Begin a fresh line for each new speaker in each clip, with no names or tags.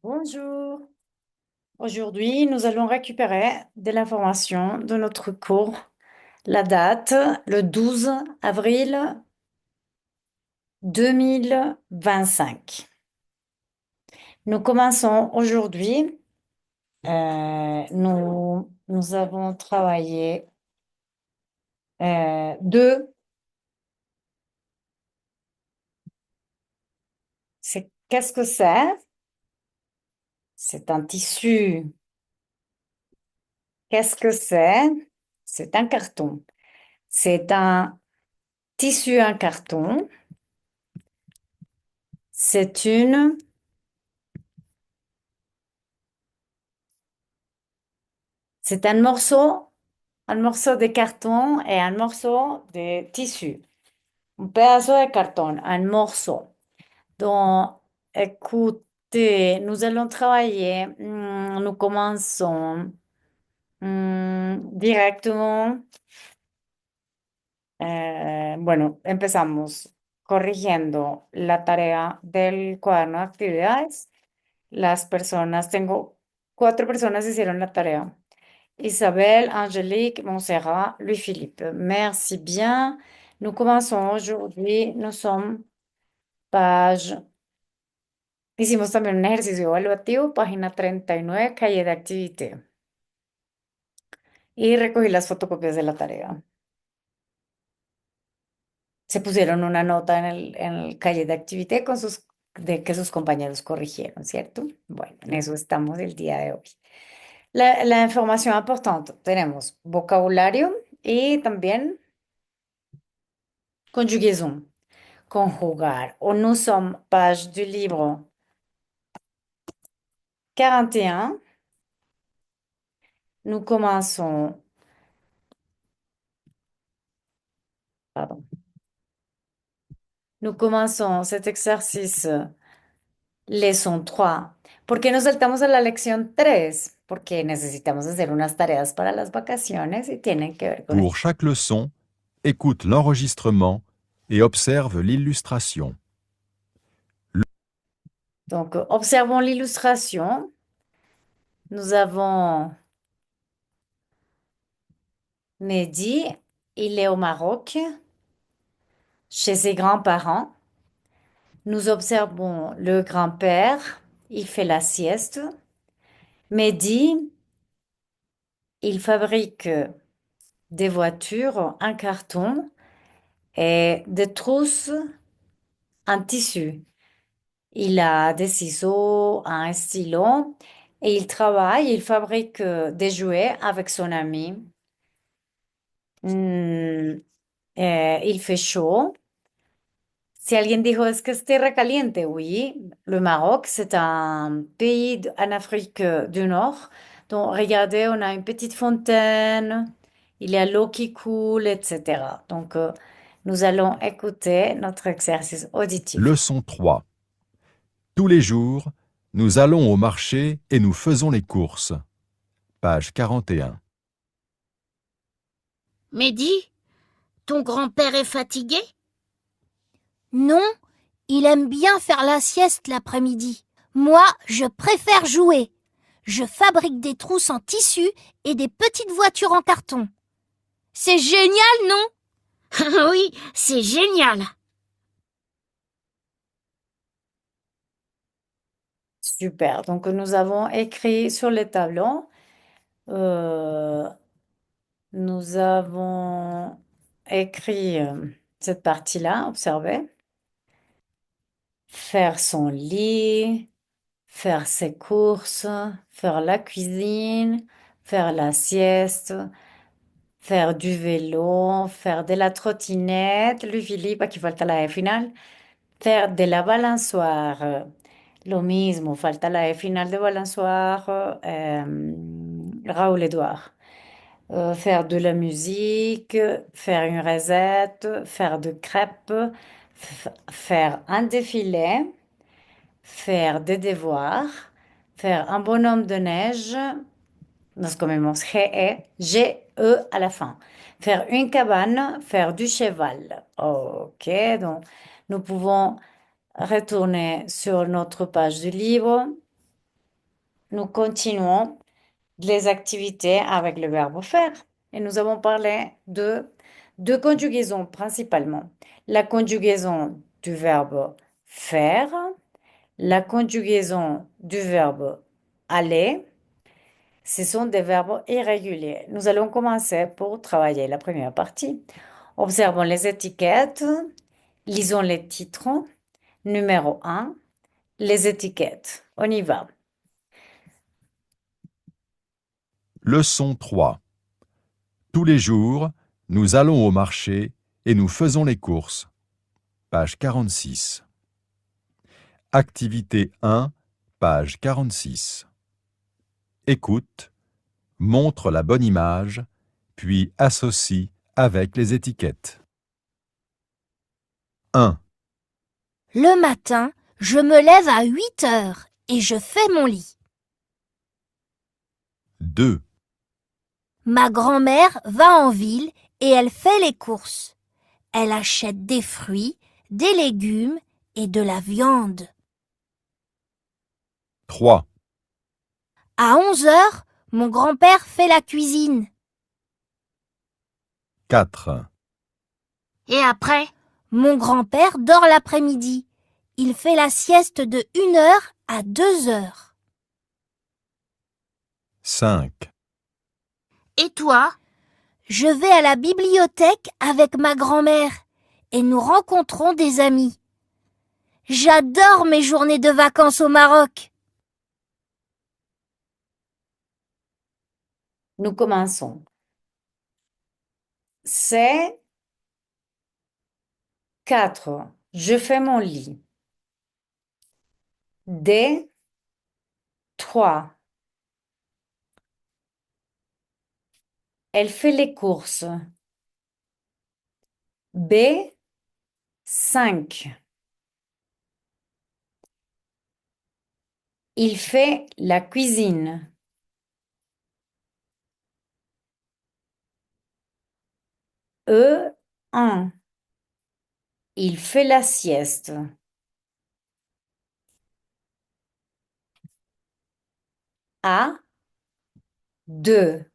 Bonjour. Aujourd'hui, nous allons récupérer de l'information de notre cours. La date, le 12 avril 2025. Nous commençons aujourd'hui. Nous avons travaillé deux. Qu'est-ce que c'est? C'est un tissu. Qu'est-ce que c'est? C'est un carton. C'est un tissu, un carton. C'est une C'est un morceau de carton et un morceau de tissu. Un pedazo de carton, un morceau. Donc, écoutez, nous allons travailler. Nous commençons directement. Bueno, empezamos corrigiendo la tarea del cuaderno de actividades. Tengo 4 personas hicieron la tarea. Isabelle, Angélique, Montserrat, Louis-Philippe. Merci bien. Nous commençons aujourd'hui. Nous sommes page. Hicimos también un ejercicio evaluativo, página 39, calle de activité. Y recogí las fotocopias de la tarea. Se pusieron una nota en el calle de activité de que sus compañeros corrigieron, ¿cierto? Bueno, en eso estamos el día de hoy. La información importante, tenemos vocabulario y también conjugaison. Conjugar. Nous sommes page du livre 41. Nous commençons, pardon, nous commençons cet exercice, leçon 3. ¿Por qué nos saltamos a la lección 3? Porque necesitamos hacer unas tareas para las vacaciones y tienen que ver con
Pour
esto.
chaque leçon, écoute l'enregistrement et observe l'illustration.
Donc, observons l'illustration. Nous avons Mehdi, il est au Maroc, chez ses grands-parents. Nous observons le grand-père, il fait la sieste. Mehdi, il fabrique des voitures en carton et des trousses en tissu. Il a des ciseaux, un stylo et il fabrique des jouets avec son ami. Il fait chaud. Si alguien dijo es que es tierra caliente, oui, le Maroc, c'est un pays en Afrique du Nord. Donc, regardez, on a une petite fontaine, il y a l'eau qui coule, etc. Donc, nous allons écouter notre exercice auditif.
Leçon 3. Tous les jours, nous allons au marché et nous faisons les courses. Page 41.
Mehdi, ton grand-père est fatigué?
Non, il aime bien faire la sieste l'après-midi. Moi, je préfère jouer. Je fabrique des trousses en tissu et des petites voitures en carton. C'est génial, non?
Oui, c'est génial.
Super. Donc, nous avons écrit sur les tableaux. euh, nous avons écrit cette partie-là, observez. Faire son lit, faire ses courses, faire la cuisine, faire la sieste, faire du vélo, faire de la trottinette. Lui, Philippe, aquí falta la E final. Faire de la balançoire. Lo mismo, falta la E final de balançoire. Raoul Edouard. Faire de la musique, faire une recette, faire de crêpes, faire un défilé, faire des devoirs, faire un bonhomme de neige, nos comemos G-E à la fin, faire une cabane, faire du cheval. Ok, donc nous pouvons retourner sur notre page du livre. nous continuons les activités avec le verbe faire. Et nous avons parlé de deux conjugaisons principalement. La conjugaison du verbe faire, la conjugaison du verbe aller. Ce sont des verbes irréguliers. Nous allons commencer pour travailler la première partie. Observons les étiquettes, lisons les titres. Numéro 1, les étiquettes. On y va.
Leçon 3. Tous les jours, nous allons au marché et nous faisons les courses. Page 46. Activité 1, page 46. Écoute, montre la bonne image, puis associe avec les étiquettes. 1,
Le matin, je me lève à 8 heures et je fais mon lit.
2,
Ma grand-mère va en ville et elle fait les courses. Elle achète des fruits, des légumes et de la viande.
3,
À 11 heures, mon grand-père fait la cuisine.
4,
Et après?
Mon grand-père dort l'après-midi. Il fait la sieste de 1 heure à 2 heures.
5,
Et toi?
Je vais à la bibliothèque avec ma grand-mère et nous rencontrons des amis. J'adore mes journées de vacances au Maroc.
Nous commençons. C'est 4. Je fais mon lit. D. 3. Elle fait les courses. B. 5. Il fait la cuisine. E. 1. Il fait la sieste. A. 2.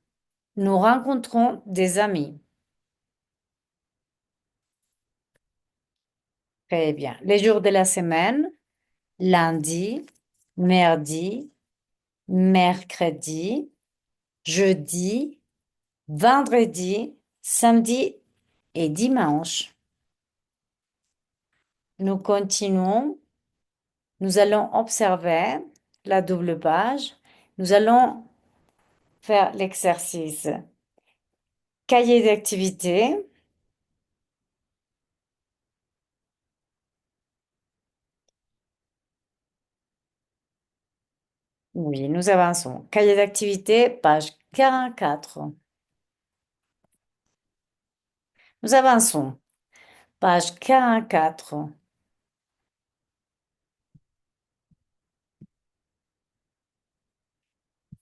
Nous rencontrons des amis. Très bien. Les jours de la semaine, lundi, mardi, mercredi, jeudi, vendredi, samedi et dimanche. Nous continuons. Nous allons observer la double page. Nous allons faire l'exercice cahier d'activité. Oui, nous avançons. Cahier d'activité, page 44. Nous avançons. Page 44.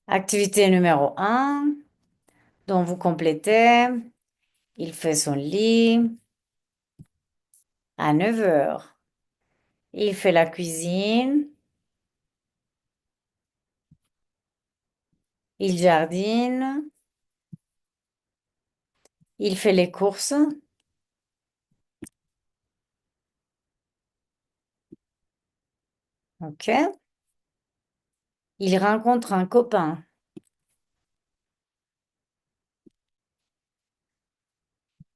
Activité numéro 1, dont vous complétez. Il fait son lit à 9 heures. Il fait la cuisine. Il jardine. Il fait les courses. OK. Il rencontre un copain.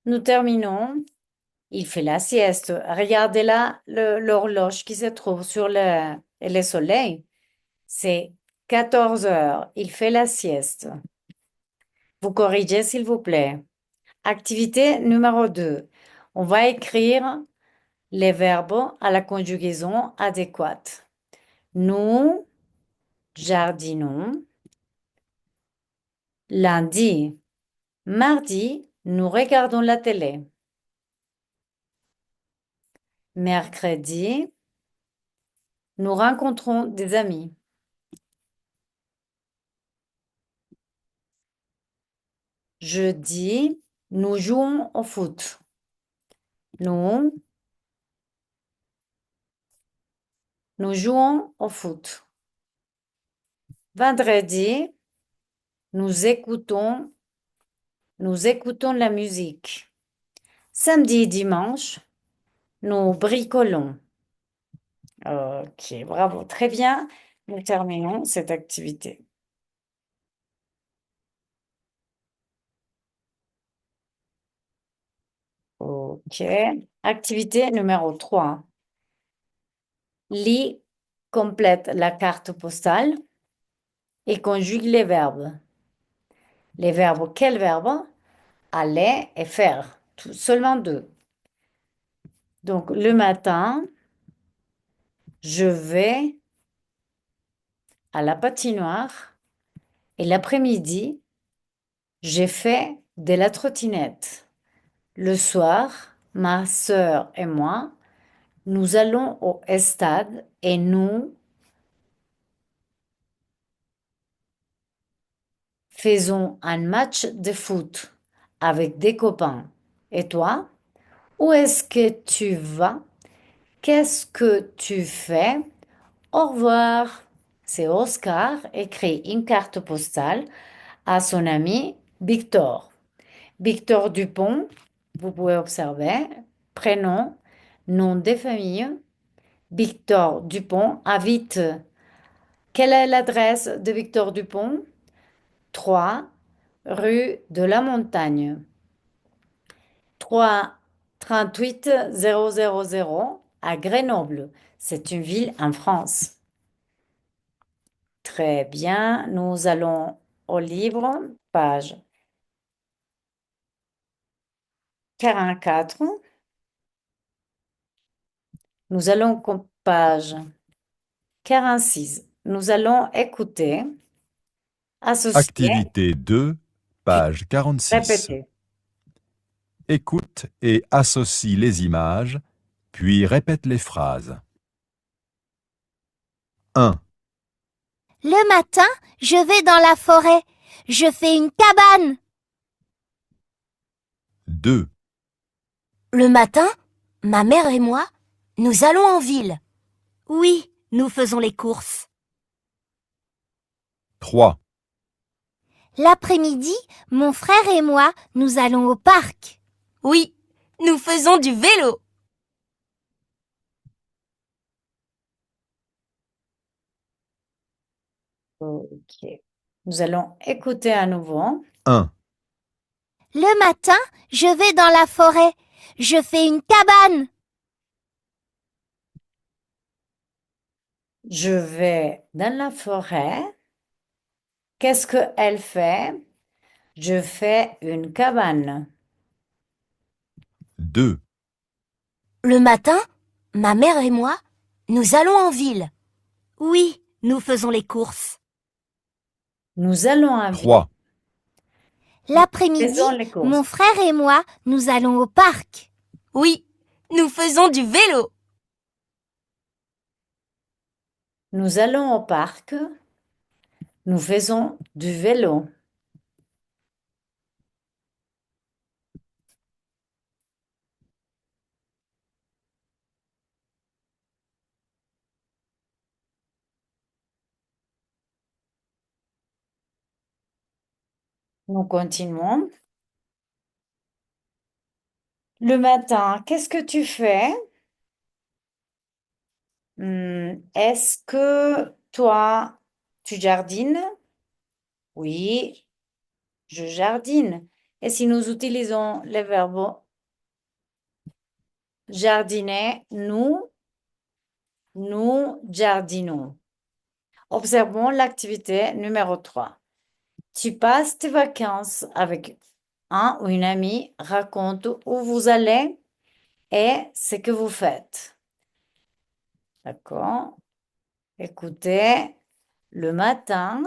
Nous terminons. Il fait la sieste. Regardez là l'horloge qui se trouve sur le soleil. C'est 14 heures. Il fait la sieste. Vous corrigez, s'il vous plaît. Activité numéro 2. On va écrire les verbes à la conjugaison adéquate. Nous jardinons. Lundi, mardi, nous regardons la télé. Mercredi, nous rencontrons des amis. Jeudi, nous jouons au foot. Nous jouons au foot. Vendredi, nous écoutons, nous écoutons la musique. Samedi et dimanche, nous bricolons. Ok, bravo, très bien. Nous terminons cette activité. Ok, activité numéro 3. Lis, complète la carte postale et conjugue les verbes. Les verbes, quels verbes? Aller et faire. Seulement deux. Donc, le matin, je vais à la patinoire et l'après-midi, j'ai fait de la trottinette. Le soir, ma sœur et moi, nous allons au stade et nous faisons un match de foot avec des copains. Et toi, où est-ce que tu vas? Qu'est-ce que tu fais? Au revoir. C'est Oscar écrit une carte postale à son ami Victor. Victor Dupont, vous pouvez observer, prénom, nom de famille. Victor Dupont habite. Quelle est l'adresse de Victor Dupont? 3 rue de la Montagne. 3 38 000 à Grenoble. C'est une ville en France. Très bien, nous allons au livre, page 44. Nous allons page 46. Nous allons écouter, associer,
Activité 2,
puis
page 46.
répéter.
Écoute et associe les images, puis répète les phrases. 1,
Le matin, je vais dans la forêt. Je fais une cabane.
2,
Le matin, ma mère et moi, nous allons en ville. Oui, nous faisons les courses.
3,
L'après-midi, mon frère et moi, nous allons au parc.
Oui, nous faisons du vélo.
Ok. Nous allons écouter à nouveau.
1,
Le matin, je vais dans la forêt. Je fais une cabane.
Je vais dans la forêt. Qu'est-ce qu'elle fait? Je fais une cabane.
2,
Le matin, ma mère et moi, nous allons en ville. Oui, nous faisons les courses.
Nous allons à ville.
3,
L'après-midi,
Faisons les
mon
courses.
frère et moi, nous allons au parc.
Oui, nous faisons du vélo.
Nous allons au parc. Nous faisons du vélo. Nous continuons. Le matin, qu'est-ce que tu fais? Est-ce que toi, tu jardines? Oui, je jardine. Et si nous utilisons les verbes jardiner, nous jardinons. Observons l'activité numéro 3. Tu passes tes vacances avec un ou une amie, raconte où vous allez et ce que vous faites. D'accord? Écoutez, le matin,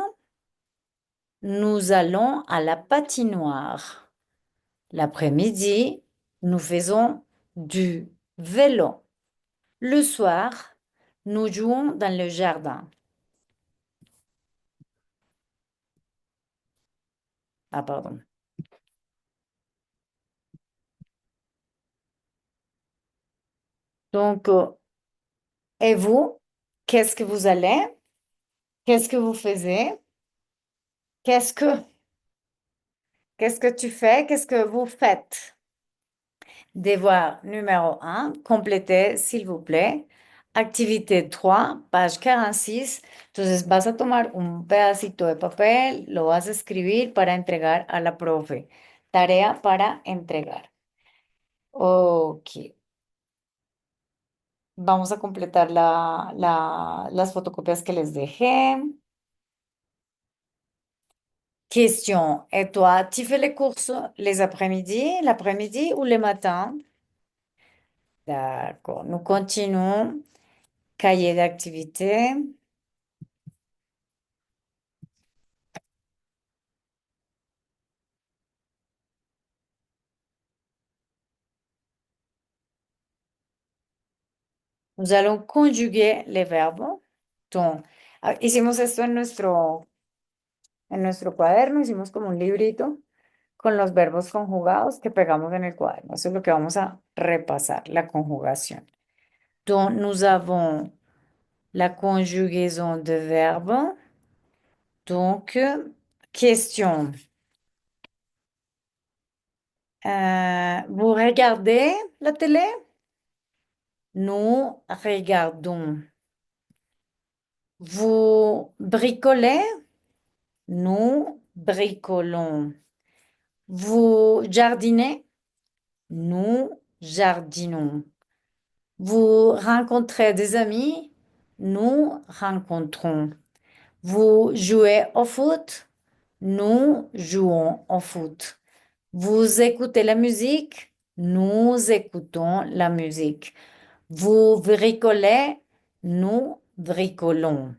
nous allons à la patinoire. L'après-midi, nous faisons du vélo. Le soir, nous jouons dans le jardin. Ah, pardon. Donc, et vous, qu'est-ce que vous allez? Qu'est-ce que vous faisiez? Qu'est-ce que, qu'est-ce que tu fais? Qu'est-ce que vous faites? Devoir numéro un, complétez, s'il vous plaît. Activité 3, page 46. Entonces vas a tomar un pedacito de papel, lo vas a escribir para entregar a la profe. Tarea para entregar. Ok. Vamos a completar las fotocopias que les dejé. Question. Et toi, tu fais les courses les après-midi, l'après-midi ou le matin? D'accord. Nous continuons. Cahier d'activité. Nous allons conjuguer les verbes. Entonces, hicimos esto en nuestro cuaderno, hicimos como un librito con los verbos conjugados que pegamos en el cuaderno. Eso es lo que vamos a repasar, la conjugación. Donc, nous avons la conjugaison de verbes. Donc, question. Vous regardez la télé? Nous regardons. Vous bricolez? Nous bricolons. Vous jardinez? Nous jardinons. Vous rencontrez des amis? Nous rencontrons. Vous jouez au foot? Nous jouons au foot. Vous écoutez la musique? Nous écoutons la musique. Vous bricolez? Nous bricolons.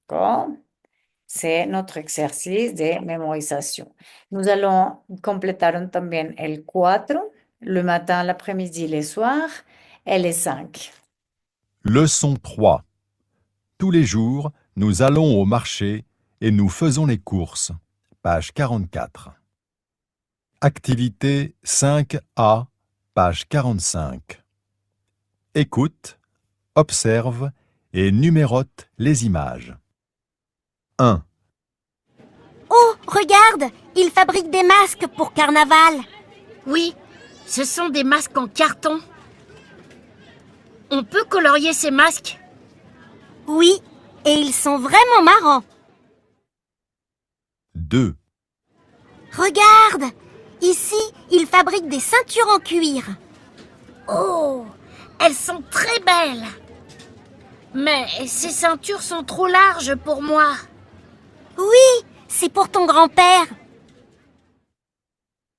D'accord? C'est notre exercice de mémorisation. Nous allons compléter también el 4, le matin, l'après-midi, le soir, et les 5.
Leçon 3. Tous les jours, nous allons au marché et nous faisons les courses. Page 44. Activité 5A, page 45. Écoute, observe et numérote les images. 1,
Oh, regarde, ils fabriquent des masques pour carnaval.
Oui, ce sont des masques en carton. On peut colorier ces masques?
Oui, et ils sont vraiment marrants.
2,
Regarde, ici, ils fabriquent des ceintures en cuir.
Oh, elles sont très belles. Mais ces ceintures sont trop larges pour moi.
Oui, c'est pour ton grand-père.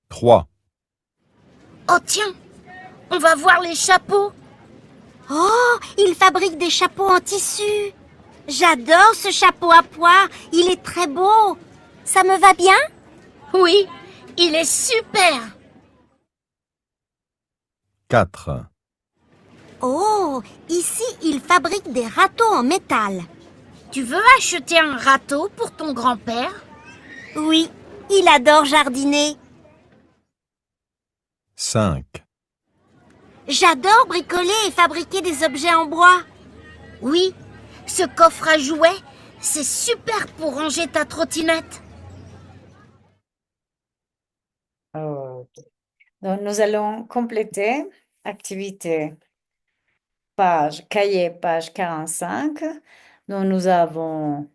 3,
Oh tiens, on va voir les chapeaux.
Oh, ils fabriquent des chapeaux en tissu. J'adore ce chapeau à pois, il est très beau. Ça me va bien?
Oui, il est super.
4,
Oh, ici, ils fabriquent des râteaux en métal.
Tu veux acheter un râteau pour ton grand-père?
Oui, il adore jardiner.
5,
J'adore bricoler et fabriquer des objets en bois.
Oui, ce coffre à jouets, c'est super pour ranger ta trottinette.
Ok. Donc, nous allons compléter activité cahier, page 45. Donc, nous avons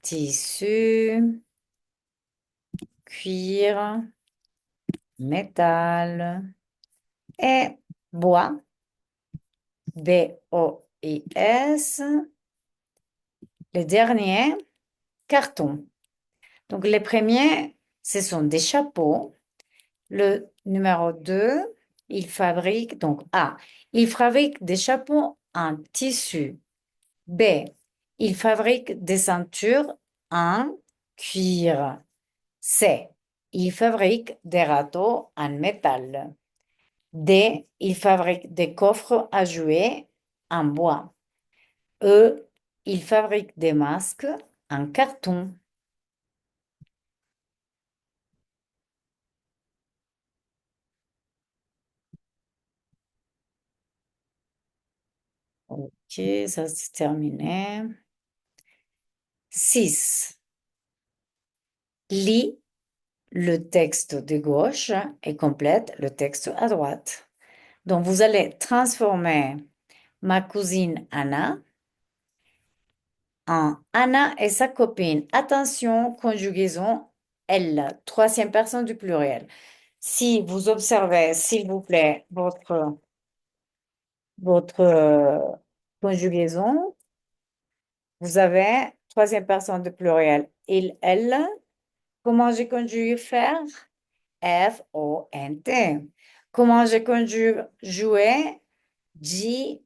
tissu, cuir, métal et bois. B-O-I-S. Le dernier, carton. Donc, les premiers, ce sont des chapeaux. Le numéro 2, il fabrique, donc A, il fabrique des chapeaux en tissu. B, il fabrique des ceintures en cuir. C, il fabrique des râteaux en métal. D, il fabrique des coffres à jouets en bois. E, il fabrique des masques en carton. Ok, ça c'est terminé. 6. Lis le texte de gauche et complète le texte à droite. Donc, vous allez transformer ma cousine Anna en Anna et sa copine. Attention, conjugaison elle, troisième personne du pluriel. Si vous observez, s'il vous plaît, votre conjugaison, vous avez troisième personne du pluriel. Il, elle. Comment je conjugue faire? F-O-N-T. Comment je conjugue jouer? J-O-U-E-N-T.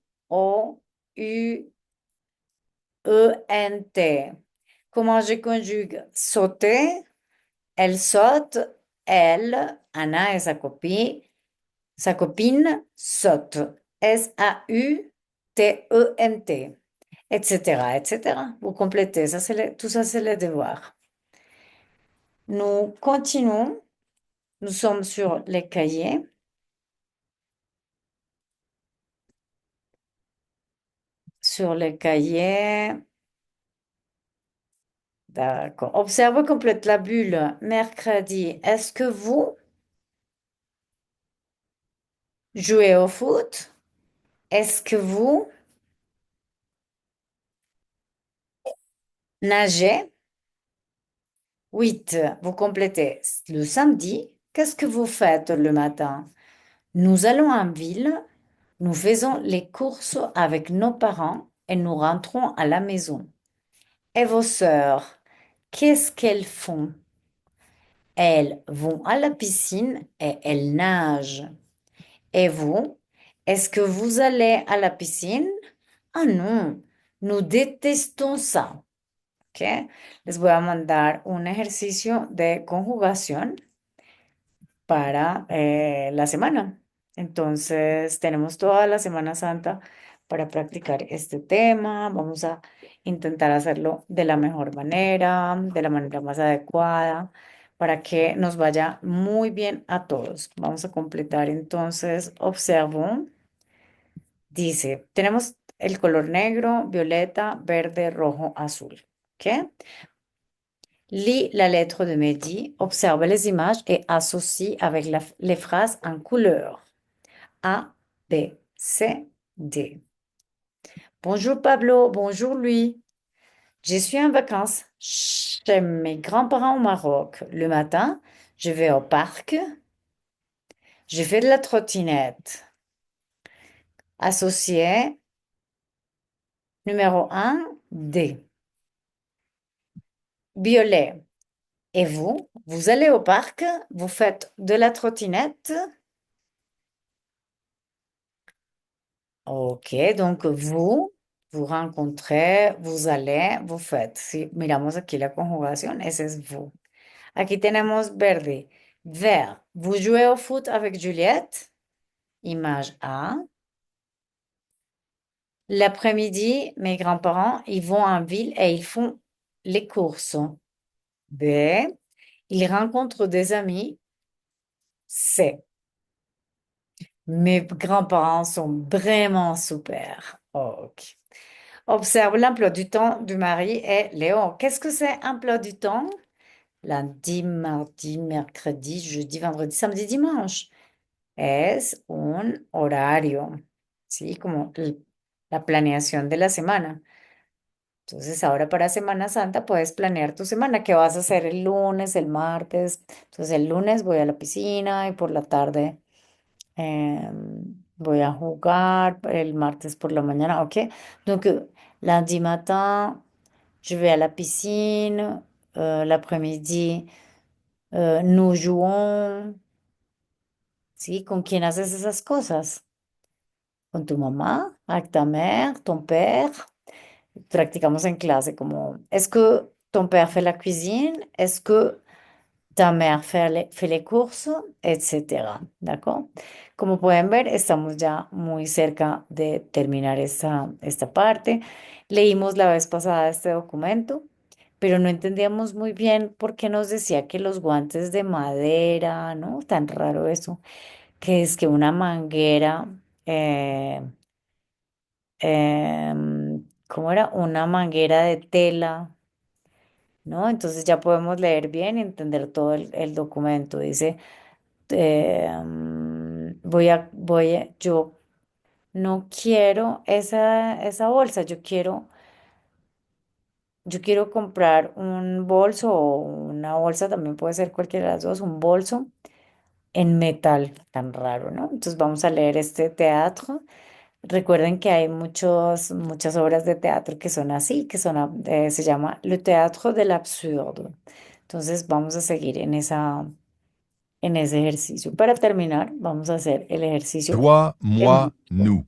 Comment je conjugue sauter? Elle saute. Elle, Anna et sa copine saute. S-A-U-T-E-N-T, etc., etc. Vous complétez. Ça, tout ça, c'est le devoir. Nous continuons. Nous sommes sur les cahiers. Sur les cahiers. D'accord. Observe complète la bulle. Mercredi, est-ce que vous jouez au foot? Est-ce que vous nagez? 8. Vous complétez. Le samedi, qu'est-ce que vous faites le matin? Nous allons en ville, nous faisons les courses avec nos parents et nous rentrons à la maison. Et vos sœurs, qu'est-ce qu'elles font? Elles vont à la piscine et elles nagent. Et vous, est-ce que vous allez à la piscine? Ah non, nous détestons ça. ¿Ok? Les voy a mandar un ejercicio de conjugación para la semana. Entonces, tenemos toda la Semana Santa para practicar este tema. Vamos a intentar hacerlo de la mejor manera, de la manera más adecuada, para que nos vaya muy bien a todos. Vamos a completar entonces, observo. Dice, tenemos el color negro, violeta, verde, rojo, azul. ¿Ok? Lis la lettre de Mehdi, observe les images et associe avec les phrases en couleur. A, B, C, D. Bonjour Pablo, bonjour Louis. Je suis en vacances chez mes grands-parents au Maroc. Le matin, je vais au parc. Je fais de la trottinette. Associé, numéro un, D. Violet. Et vous, vous allez au parc, vous faites de la trottinette. Ok, donc vous rencontrez, vous allez, vous faites. Si miramos aquí la conjugación, ese es vous. Aquí tenemos verde. Vert. Vous jouez au foot avec Juliette. Image A. L'après-midi, mes grands-parents, ils vont en ville et ils font les courses. B. Ils rencontrent des amis. C. Mes grands-parents sont vraiment super. Ok. Observe l'emploi du temps du mari et Léon. Qu'est-ce que c'est emploi du temps? Lundi, mardi, mercredi, jeudi, vendredi, samedi, dimanche. Es un horario, ¿sí? Como la planeación de la semana. Entonces, ahora para Semana Santa puedes planear tu semana. ¿Qué vas a hacer el lunes, el martes? Entonces, el lunes voy a la piscina y por la tarde voy a jugar. El martes por la mañana, ok. Donc, lundi matin, je vais à la piscine. L'après-midi, nous jouons. ¿Sí? ¿Con quién haces esas cosas? Con tu mamá, avec ta mère, ton père. Practicamos en clase como, est-ce que ton père fait la cuisine? Est-ce que ta mère fait les courses? Etcétera. ¿D'accord? Como pueden ver, estamos ya muy cerca de terminar esta parte. Leímos la vez pasada este documento, pero no entendíamos muy bien por qué nos decía que los guantes de madera, ¿no? Tan raro eso, que es que una manguera, ¿cómo era? Una manguera de tela. ¿no? Entonces ya podemos leer bien y entender todo el documento. Dice, yo no quiero esa bolsa, yo quiero comprar un bolso o una bolsa, también puede ser cualquiera de las dos, un bolso en metal, tan raro, ¿no? Entonces vamos a leer este teatro. Recuerden que hay muchas obras de teatro que son así, se llama Le Théâtre de l'Absurde. Entonces vamos a seguir en ese ejercicio. Para terminar, vamos a hacer el ejercicio
Toi,
de
moi,
música,
nous.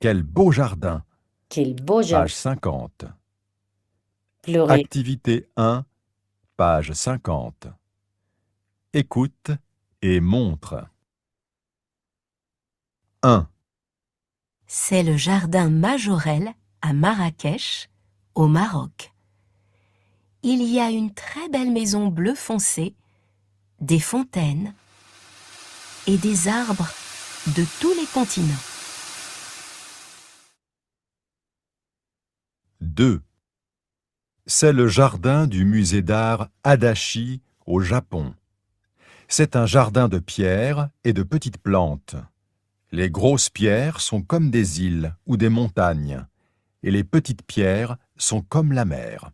Quel beau jardin.
Quel beau
Page
jardin,
50.
pleurer.
Activité 1, page 50. Écoute et montre. 1,
C'est le jardin Majorelle à Marrakech, au Maroc. Il y a une très belle maison bleu foncé, des fontaines et des arbres de tous les continents.
2. C'est le jardin du musée d'art Adachi au Japon. C'est un jardin de pierres et de petites plantes. Les grosses pierres sont comme des îles ou des montagnes, et les petites pierres sont comme la mer.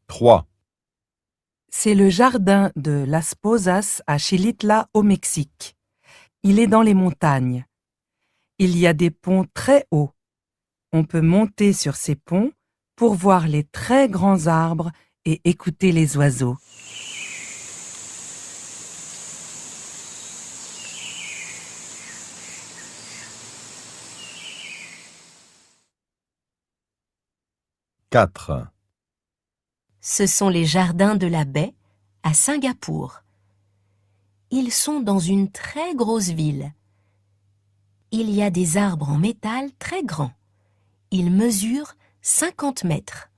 3.
C'est le jardin de Las Posas à Xilitla au Mexique. Il est dans les montagnes. Il y a des ponts très hauts. On peut monter sur ces ponts pour voir les très grands arbres et écouter les oiseaux.
4.
Ce sont les jardins de la baie à Singapour. Ils sont dans une très grosse ville. Il y a des arbres en métal très grands. Ils mesurent 50 mètres.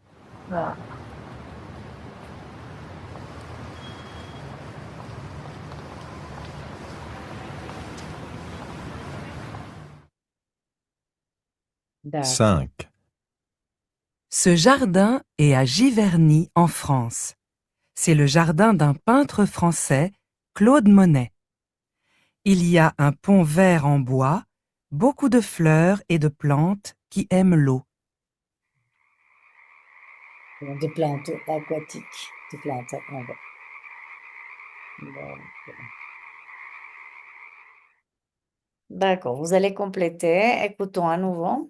D'accord.
5.
Ce jardin est à Giverny, en France. C'est le jardin d'un peintre français, Claude Monet. Il y a un pont vert en bois, beaucoup de fleurs et de plantes qui aiment l'eau.
De plantes aquatiques, de plantes. D'accord, vous allez compléter. Écoutons à nouveau.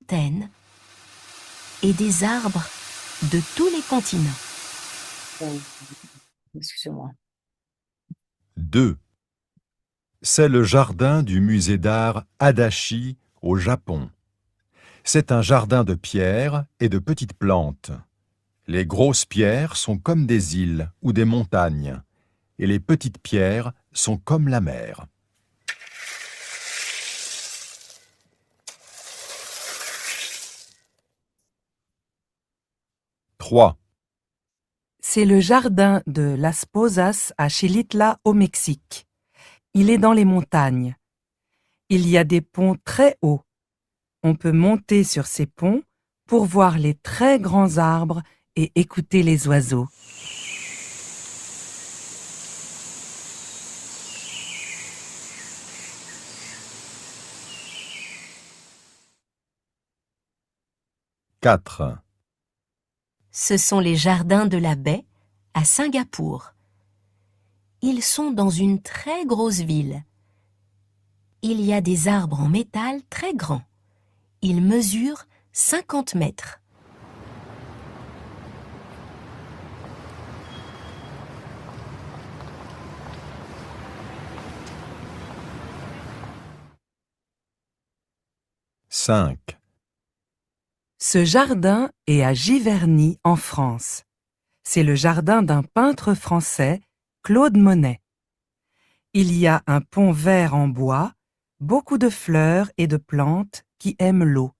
Fontaines et des arbres de tous les continents.
Excusez-moi.
2. C'est le jardin du musée d'art Adachi au Japon. C'est un jardin de pierres et de petites plantes. Les grosses pierres sont comme des îles ou des montagnes, et les petites pierres sont comme la mer. 3.
C'est le jardin de Las Posas à Xilitla au Mexique. Il est dans les montagnes. Il y a des ponts très hauts. On peut monter sur ces ponts pour voir les très grands arbres et écouter les oiseaux.
4.
Ce sont les jardins de la baie à Singapour. Ils sont dans une très grosse ville. Il y a des arbres en métal très grands. Ils mesurent 50 mètres.
5.
Ce jardin est à Giverny, en France. C'est le jardin d'un peintre français, Claude Monet. Il y a un pont vert en bois, beaucoup de fleurs et de plantes qui aiment l'eau.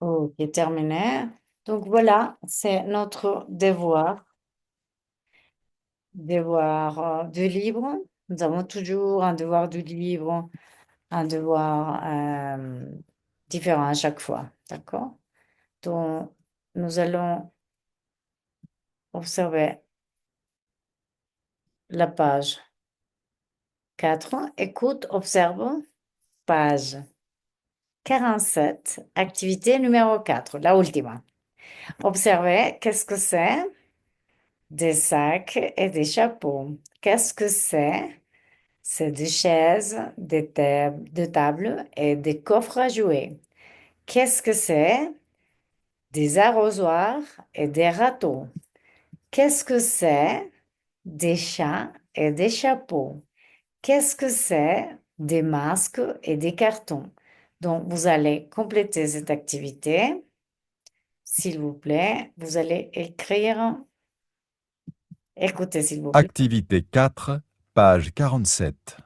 Ok, terminé. Donc voilà, c'est notre devoir, devoir du livre. Nous avons toujours un devoir du livre, un devoir différent à chaque fois, d'accord? Donc, nous allons observer la page 4. Écoute, observe, page 47, activité numéro 4, la ultima. Observez, qu'est-ce que c'est? Des sacs et des chapeaux. Qu'est-ce que c'est? C'est des chaises, des tables et des coffres à jouer. Qu'est-ce que c'est? Des arrosoirs et des râteaux. Qu'est-ce que c'est? Des chats et des chapeaux. Qu'est-ce que c'est? Des masques et des cartons. Donc, vous allez compléter cette activité. S'il vous plaît, vous allez écrire. Écoutez, s'il vous plaît.
Activité 4, page 47.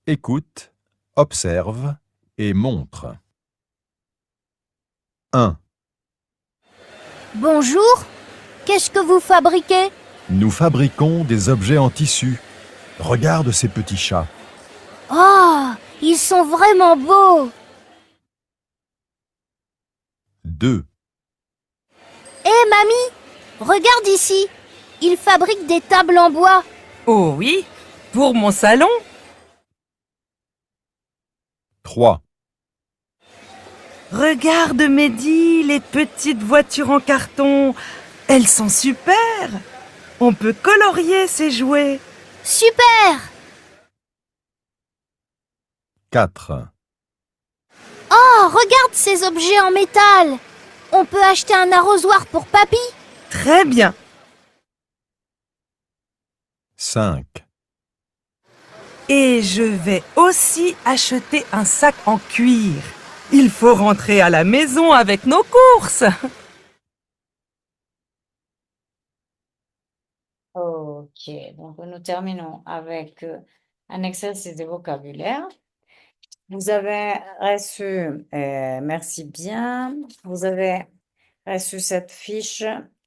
Écoute, observe et montre. 1.
Bonjour, qu'est-ce que vous fabriquez?
Nous fabriquons des objets en tissu. Regarde ces petits chats.
Oh, ils sont vraiment beaux.
2.
Hé, mamie, regarde ici. Ils fabriquent des tables en bois.
Oh oui, pour mon salon.
3.
Regarde, Mehdi, les petites voitures en carton. Elles sont super. On peut colorier ces jouets.
Super.
4.
Oh, regarde ces objets en métal. On peut acheter un arrosoir pour papy.
Très bien.
5.
Et je vais aussi acheter un sac en cuir. Il faut rentrer à la maison avec nos courses.
Ok, donc nous terminons avec un exercice de vocabulaire. Vous avez reçu, merci bien, vous avez reçu cette fiche,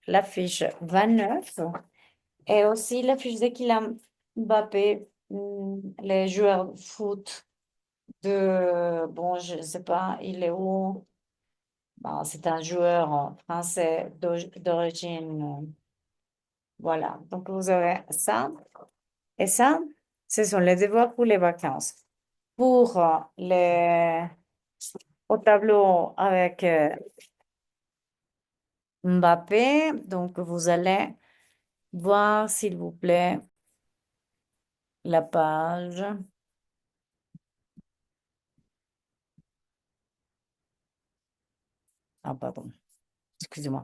la fiche 29 et aussi la fiche de Kylian Mbappé, les joueurs de foot bon, je ne sais pas, il est où? Bon, c'est un joueur français d'origine, voilà. Donc vous avez ça. Et ça, ce sont les devoirs pour les vacances. Pour au tableau avec Mbappé, donc vous allez voir, s'il vous plaît, la page. Ah, pardon, excusez-moi.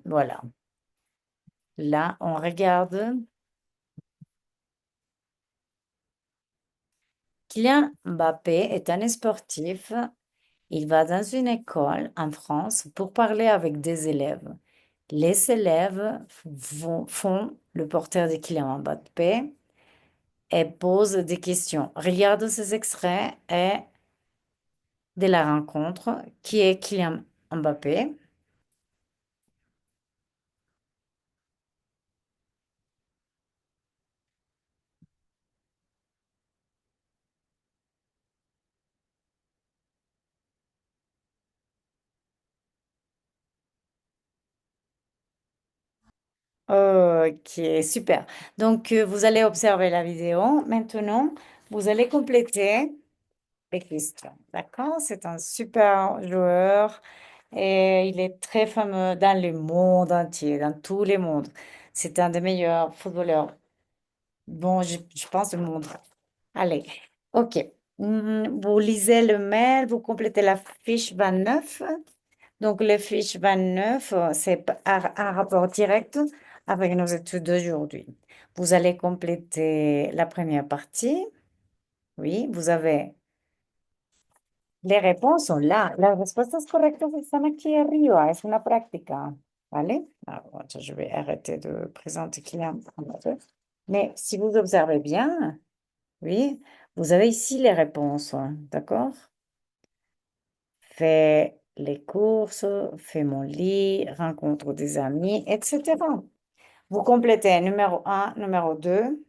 Voilà. Là, on regarde. Kylian Mbappé est un sportif. Il va dans une école en France pour parler avec des élèves. Les élèves font le portrait de Kylian Mbappé et posent des questions. Regarde ces extraits et de la rencontre qui est Kylian Mbappé. Ok, super. Donc, vous allez observer la vidéo. Maintenant, vous allez compléter les questions. D'accord? C'est un super joueur et il est très fameux dans le monde entier, dans tous les mondes. C'est un des meilleurs footballeurs. Bon, je pense du monde. Allez, ok. Vous lisez le mail, vous complétez la fiche 29. Donc, la fiche 29, c'est un rapport direct avec nos études d'aujourd'hui. Vous allez compléter la première partie. Oui, vous avez les réponses sont là. Las respuestas correctas están aquí arriba. Es una práctica. ¿Vale? Alors, je vais arrêter de présenter Kylian Mbappé. Mais si vous observez bien, oui, vous avez ici les réponses. D'accord? fais les courses, fais mon lit, rencontre des amis, etc. Vous complétez numéro 1, numéro 2.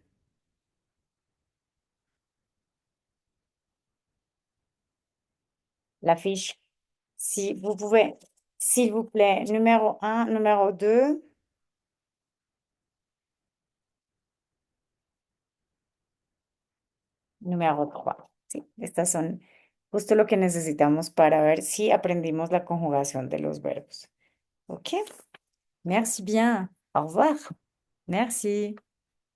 La fiche. Si vous pouvez, s'il vous plaît, numéro 1, numéro 2. Número 3. Sí, estas son justo lo que necesitamos para ver si aprendimos la conjugación de los verbos. OK? Merci bien. Au revoir. Merci.